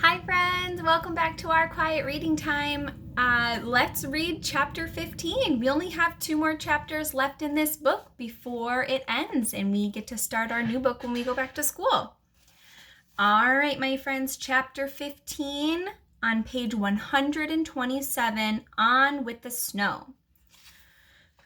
Hi friends, welcome back to our quiet reading time. Let's read chapter 15. We only have 2 more chapters left in this book before it ends and we get to start our new book when we go back to school. All right, my friends, chapter 15 on page 127, On with the Snow.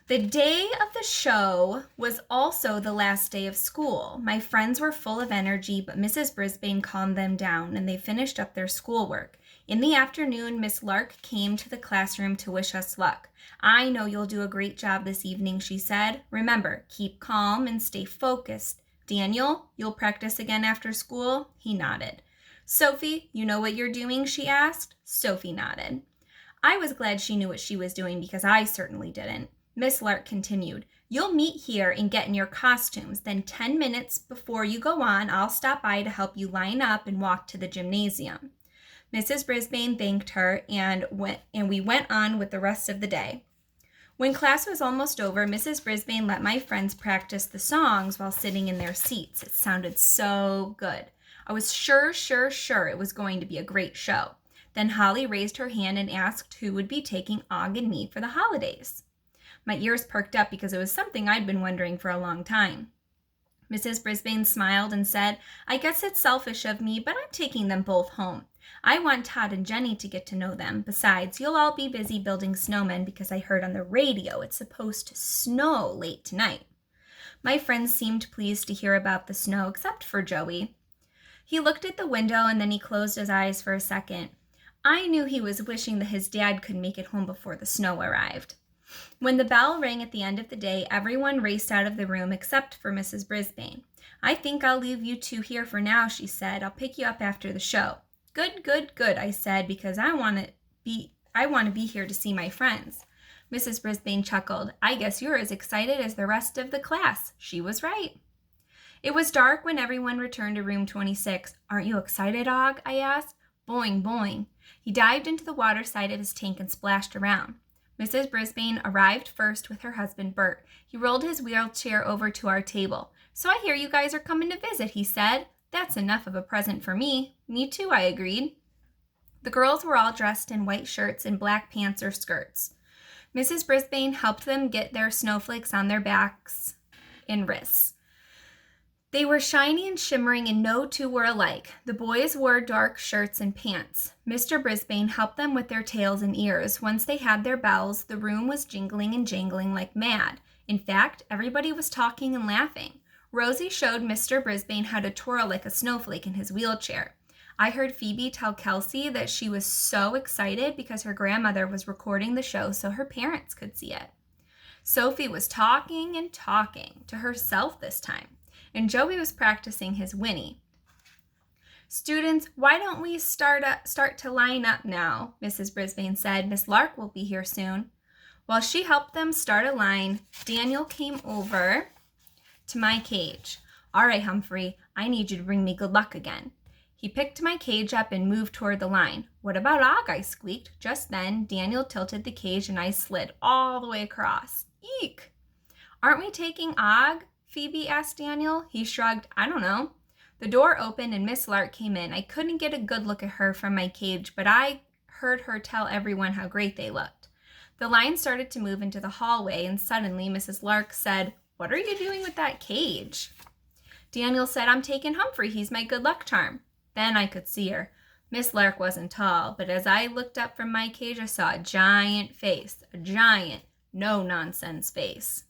The day of the show was also the last day of school. My friends were full of energy, but Mrs. Brisbane calmed them down and they finished up their schoolwork. In the afternoon, Miss Lark came to the classroom to wish us luck. I know you'll do a great job this evening, she said. Remember, keep calm and stay focused. Daniel, you'll practice again after school? He nodded. Sophie, you know what you're doing? She asked. Sophie nodded. I was glad she knew what she was doing because I certainly didn't. Miss Lark continued, You'll meet here and get in your costumes. Then 10 minutes before you go on, I'll stop by to help you line up and walk to the gymnasium. Mrs. Brisbane thanked her and we went on with the rest of the day. When class was almost over, Mrs. Brisbane let my friends practice the songs while sitting in their seats. It sounded so good. I was sure it was going to be a great show. Then Holly raised her hand and asked who would be taking Og and me for the holidays. My ears perked up because it was something I'd been wondering for a long time. Mrs. Brisbane smiled and said, I guess it's selfish of me, but I'm taking them both home. I want Todd and Jenny to get to know them. Besides, you'll all be busy building snowmen because I heard on the radio it's supposed to snow late tonight. My friends seemed pleased to hear about the snow, except for Joey. He looked at the window and then he closed his eyes for a second. I knew he was wishing that his dad could make it home before the snow arrived. When the bell rang at the end of the day, everyone raced out of the room except for Mrs. Brisbane. I think I'll leave you two here for now, she said. I'll pick you up after the show. Good, I said, because I want to be here to see my friends. Mrs. Brisbane chuckled. I guess you're as excited as the rest of the class. She was right. It was dark when everyone returned to room 26. Aren't you excited, Og? I asked. Boing, boing. He dived into the water side of his tank and splashed around. Mrs. Brisbane arrived first with her husband, Bert. He rolled his wheelchair over to our table. So I hear you guys are coming to visit, he said. That's enough of a present for me. Me too, I agreed. The girls were all dressed in white shirts and black pants or skirts. Mrs. Brisbane helped them get their snowflakes on their backs and wrists. They were shiny and shimmering, and no two were alike. The boys wore dark shirts and pants. Mr. Brisbane helped them with their tails and ears. Once they had their bells, the room was jingling and jangling like mad. In fact, everybody was talking and laughing. Rosie showed Mr. Brisbane how to twirl like a snowflake in his wheelchair. I heard Phoebe tell Kelsey that she was so excited because her grandmother was recording the show so her parents could see it. Sophie was talking and talking, to herself this time. And Joey was practicing his whinny. Students, why don't we start to line up now, Mrs. Brisbane said. Miss Lark will be here soon. While she helped them start a line, Daniel came over to my cage. All right, Humphrey, I need you to bring me good luck again. He picked my cage up and moved toward the line. What about Og? I squeaked. Just then, Daniel tilted the cage and I slid all the way across. Eek! Aren't we taking Og? Phoebe asked Daniel. He shrugged. I don't know. The door opened and Miss Lark came in. I couldn't get a good look at her from my cage, but I heard her tell everyone how great they looked. The line started to move into the hallway, and suddenly Mrs. Lark said, What are you doing with that cage? Daniel said, I'm taking Humphrey. He's my good luck charm. Then I could see her. Miss Lark wasn't tall, but as I looked up from my cage, I saw a giant face, a giant, no-nonsense face.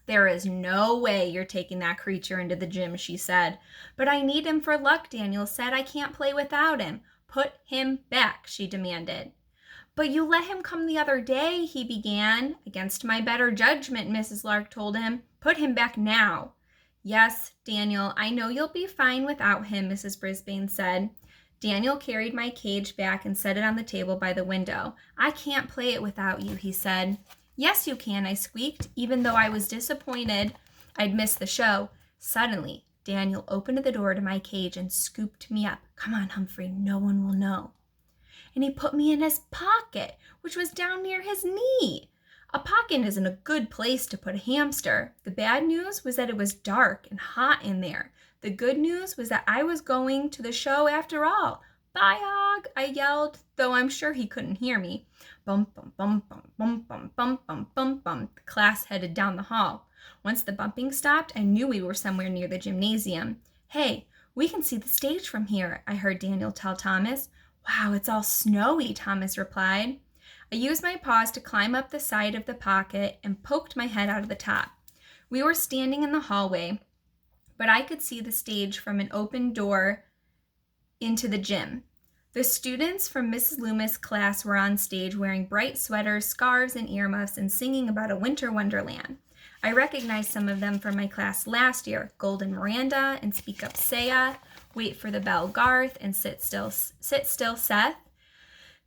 There is no way you're taking that creature into the gym, she said. But I need him for luck, Daniel said. I can't play without him. Put him back, she demanded. But you let him come the other day, he began. Against my better judgment, Mrs. Lark told him. Put him back now. Yes, Daniel, I know you'll be fine without him, Mrs. Brisbane said. Daniel carried my cage back and set it on the table by the window. I can't play it without you, he said. Yes, you can, I squeaked, even though I was disappointed I'd missed the show. Suddenly, Daniel opened the door to my cage and scooped me up. Come on, Humphrey, no one will know. And he put me in his pocket, which was down near his knee. A pocket isn't a good place to put a hamster. The bad news was that it was dark and hot in there. The good news was that I was going to the show after all. "Bye, Og," I yelled, though I'm sure he couldn't hear me. Bump, bump, bump, bump, bump, bump, bump, bump, bump, bump. The class headed down the hall. Once the bumping stopped, I knew we were somewhere near the gymnasium. "Hey, we can see the stage from here," I heard Daniel tell Thomas. "Wow, it's all snowy," Thomas replied. I used my paws to climb up the side of the pocket and poked my head out of the top. We were standing in the hallway, but I could see the stage from an open door into the gym. The students from Mrs. Loomis' class were on stage wearing bright sweaters, scarves, and earmuffs and singing about a winter wonderland. I recognized some of them from my class last year: Golden Miranda and Speak Up Saya, Wait for the Bell Garth, and Sit Still Seth.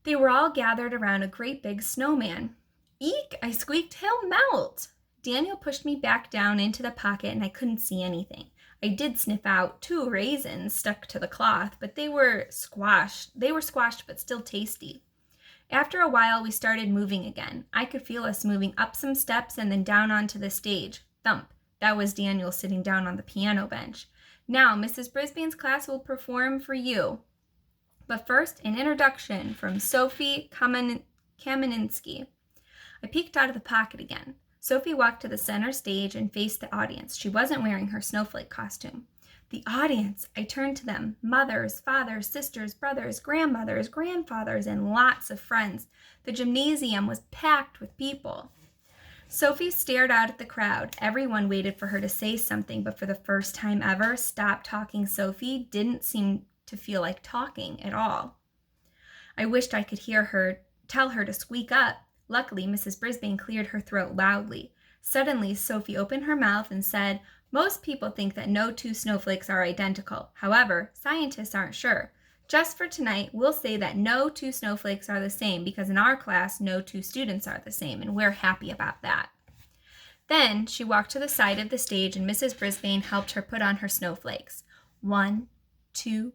They were all gathered around a great big snowman. "Eek," I squeaked, "he'll melt." Daniel pushed me back down into the pocket and I couldn't see anything. I did sniff out 2 raisins stuck to the cloth, but they were squashed but still tasty. After a while, we started moving again. I could feel us moving up some steps and then down onto the stage. Thump. That was Daniel sitting down on the piano bench. "Now, Mrs. Brisbane's class will perform for you. But first, an introduction from Sophie Kameninski." I peeked out of the pocket again. Sophie walked to the center stage and faced the audience. She wasn't wearing her snowflake costume. The audience! I turned to them. Mothers, fathers, sisters, brothers, grandmothers, grandfathers, and lots of friends. The gymnasium was packed with people. Sophie stared out at the crowd. Everyone waited for her to say something, but for the first time ever, Stop Talking Sophie didn't seem to feel like talking at all. I wished I could tell her to squeak up. Luckily, Mrs. Brisbane cleared her throat loudly. Suddenly, Sophie opened her mouth and said, "Most people think that no 2 snowflakes are identical. However, scientists aren't sure. Just for tonight, we'll say that no 2 snowflakes are the same because in our class, no 2 students are the same, and we're happy about that." Then she walked to the side of the stage and Mrs. Brisbane helped her put on her snowflakes. 1, 2,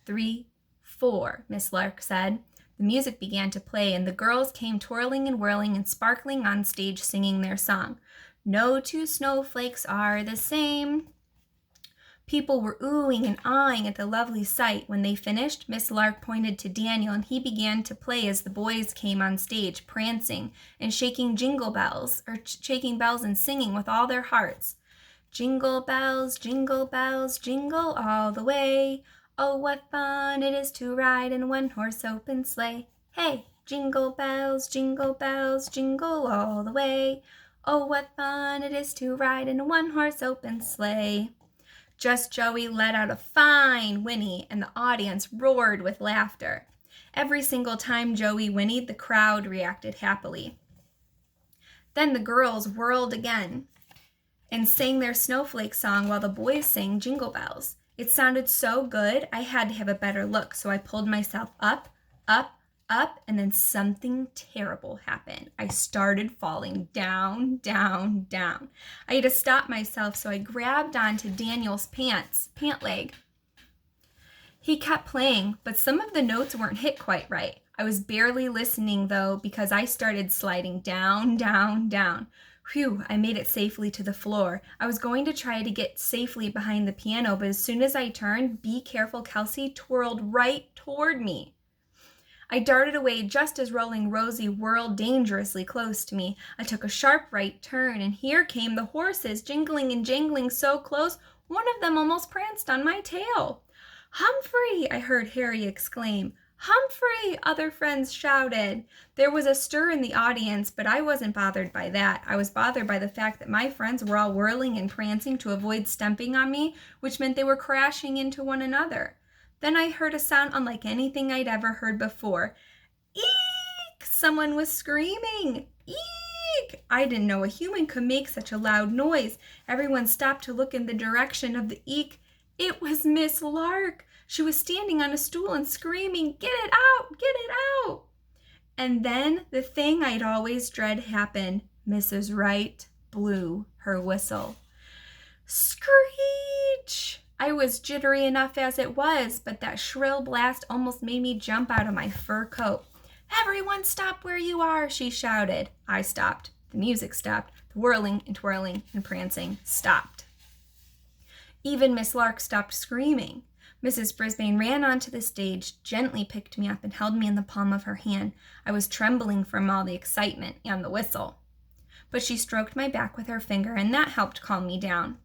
3, 4, Miss Lark said. The music began to play, and the girls came twirling and whirling and sparkling on stage singing their song. "No 2 snowflakes are the same." People were oohing and aahing at the lovely sight. When they finished, Miss Lark pointed to Daniel, and he began to play as the boys came on stage, prancing and shaking bells and singing with all their hearts. jingle bells, jingle all the way. Oh, what fun it is to ride in a 1-horse open sleigh. Hey, jingle bells, jingle all the way. Oh, what fun it is to ride in a 1-horse open sleigh. Just Joey let out a fine whinny, and the audience roared with laughter. Every single time Joey whinnied, the crowd reacted happily. Then the girls whirled again and sang their snowflake song while the boys sang Jingle Bells. It sounded so good, I had to have a better look, so I pulled myself up, and then something terrible happened. I started falling down. I had to stop myself, so I grabbed onto Daniel's pant leg. He kept playing, but some of the notes weren't hit quite right. I was barely listening, though, because I started sliding down. Phew, I made it safely to the floor. I was going to try to get safely behind the piano, but as soon as I turned, Be Careful Kelsey twirled right toward me. I darted away just as Rolling Rosie whirled dangerously close to me. I took a sharp right turn, and here came the horses, jingling and jangling so close, one of them almost pranced on my tail. "Humphrey!" I heard Harry exclaim. "Humphrey!" other friends shouted. There was a stir in the audience, but I wasn't bothered by that. I was bothered by the fact that my friends were all whirling and prancing to avoid stepping on me, which meant they were crashing into one another. Then I heard a sound unlike anything I'd ever heard before. Eek! Someone was screaming. Eek! I didn't know a human could make such a loud noise. Everyone stopped to look in the direction of the eek. It was Miss Lark. She was standing on a stool and screaming, "Get it out! Get it out!" And then the thing I'd always dread happened. Mrs. Wright blew her whistle. Screech! I was jittery enough as it was, but that shrill blast almost made me jump out of my fur coat. "Everyone stop where you are," she shouted. I stopped. The music stopped. The whirling and twirling and prancing stopped. Even Miss Lark stopped screaming. Mrs. Brisbane ran onto the stage, gently picked me up, and held me in the palm of her hand. I was trembling from all the excitement and the whistle. But she stroked my back with her finger, and that helped calm me down.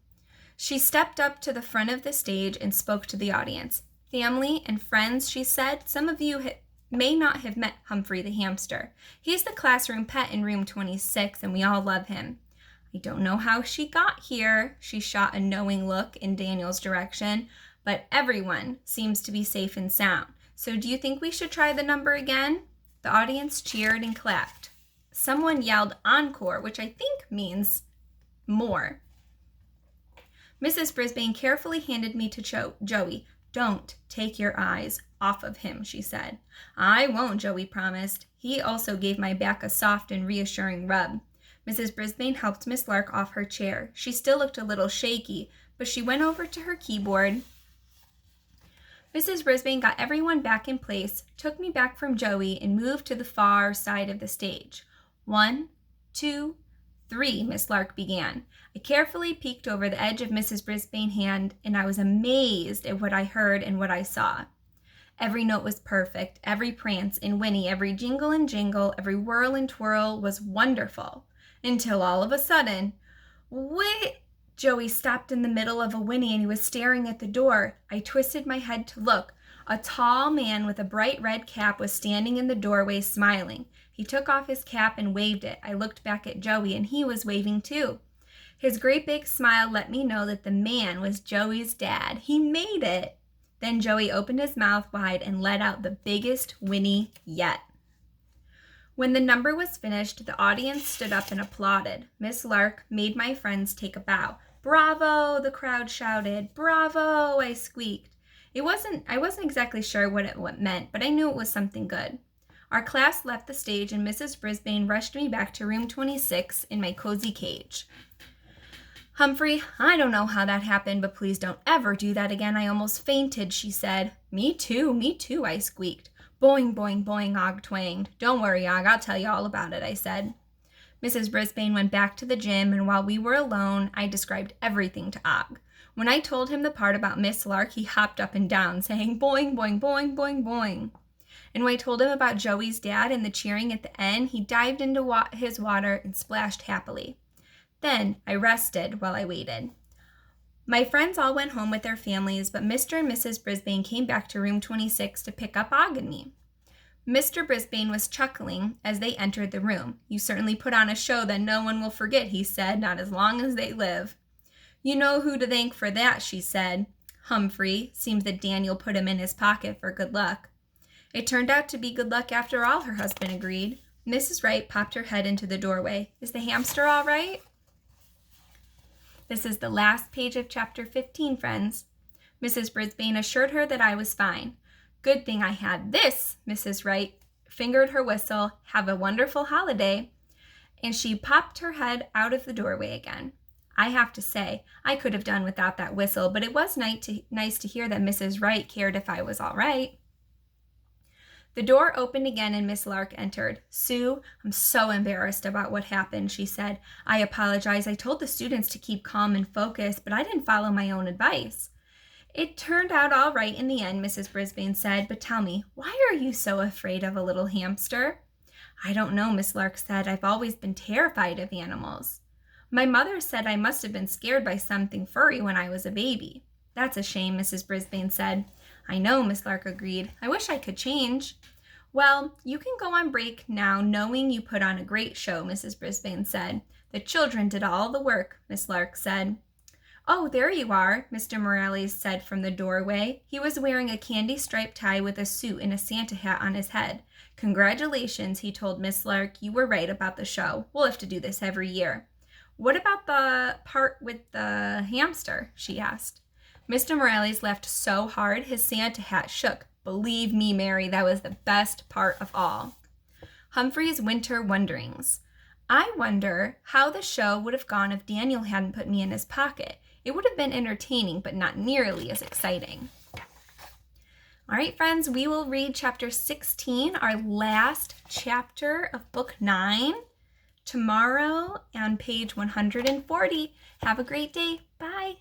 She stepped up to the front of the stage and spoke to the audience. "Family and friends," she said, "some of you may not have met Humphrey the hamster. He's the classroom pet in room 26, and we all love him. I don't know how she got here." She shot a knowing look in Daniel's direction. "But everyone seems to be safe and sound. So do you think we should try the number again?" The audience cheered and clapped. Someone yelled encore, which I think means more. Mrs. Brisbane carefully handed me to Joey. "Don't take your eyes off of him," she said. "I won't," Joey promised. He also gave my back a soft and reassuring rub. Mrs. Brisbane helped Miss Lark off her chair. She still looked a little shaky, but she went over to her keyboard. Mrs. Brisbane got everyone back in place, took me back from Joey, and moved to the far side of the stage. 1, 2, 3, Miss Lark began. I carefully peeked over the edge of Mrs. Brisbane's hand, and I was amazed at what I heard and what I saw. Every note was perfect, every prance and whinny, every jingle and jingle, every whirl and twirl was wonderful. Until all of a sudden, wait! Joey stopped in the middle of a whinny and he was staring at the door. I twisted my head to look. A tall man with a bright red cap was standing in the doorway smiling. He took off his cap and waved it. I looked back at Joey and he was waving too. His great big smile let me know that the man was Joey's dad. He made it. Then Joey opened his mouth wide and let out the biggest whinny yet. When the number was finished, the audience stood up and applauded. Miss Lark made my friends take a bow. "Bravo!" the crowd shouted. "Bravo!" I squeaked. I wasn't exactly sure what it meant, but I knew it was something good. Our class left the stage and Mrs. Brisbane rushed me back to room 26 in my cozy cage. "Humphrey, I don't know how that happened, but please don't ever do that again. I almost fainted," she said. Me too, I squeaked. "Boing, boing, boing," Og twanged. "Don't worry, Og, I'll tell you all about it," I said. Mrs. Brisbane went back to the gym, and while we were alone, I described everything to Og. When I told him the part about Miss Lark, he hopped up and down, saying boing, boing, boing, boing, boing. And when I told him about Joey's dad and the cheering at the end, he dived into his water and splashed happily. Then I rested while I waited. My friends all went home with their families, but Mr. and Mrs. Brisbane came back to room 26 to pick up Og and me. Mr. Brisbane was chuckling as they entered the room. "You certainly put on a show that no one will forget," he said, "not as long as they live." "You know who to thank for that," she said. "Humphrey. Seems that Daniel put him in his pocket for good luck." It turned out to be good luck after all, her husband agreed. Mrs. Wright popped her head into the doorway. "Is the hamster all right?" This is the last page of chapter 15, friends. Mrs. Brisbane assured her that I was fine. "Good thing I had this," Mrs. Wright fingered her whistle. "Have a wonderful holiday." And she popped her head out of the doorway again. I have to say, I could have done without that whistle, but it was nice to hear that Mrs. Wright cared if I was all right. The door opened again and Miss Lark entered. "Sue, I'm so embarrassed about what happened," she said. "I apologize. I told the students to keep calm and focused, but I didn't follow my own advice." "It turned out all right in the end," Mrs. Brisbane said, "but tell me, why are you so afraid of a little hamster?" "I don't know," Miss Lark said. "I've always been terrified of animals. My mother said I must have been scared by something furry when I was a baby." "That's a shame," Mrs. Brisbane said. "I know," Miss Lark agreed. "I wish I could change." "Well, you can go on break now knowing you put on a great show," Mrs. Brisbane said. "The children did all the work," Miss Lark said. "Oh, there you are," Mr. Morales said from the doorway. He was wearing a candy-striped tie with a suit and a Santa hat on his head. "Congratulations," he told Miss Lark. "You were right about the show. We'll have to do this every year." "What about the part with the hamster?" she asked. Mr. Morales laughed so hard his Santa hat shook. "Believe me, Mary, that was the best part of all." Humphrey's winter wonderings. I wonder how the show would have gone if Daniel hadn't put me in his pocket. It would have been entertaining, but not nearly as exciting. All right, friends, we will read chapter 16, our last chapter of book 9, tomorrow on page 140. Have a great day. Bye.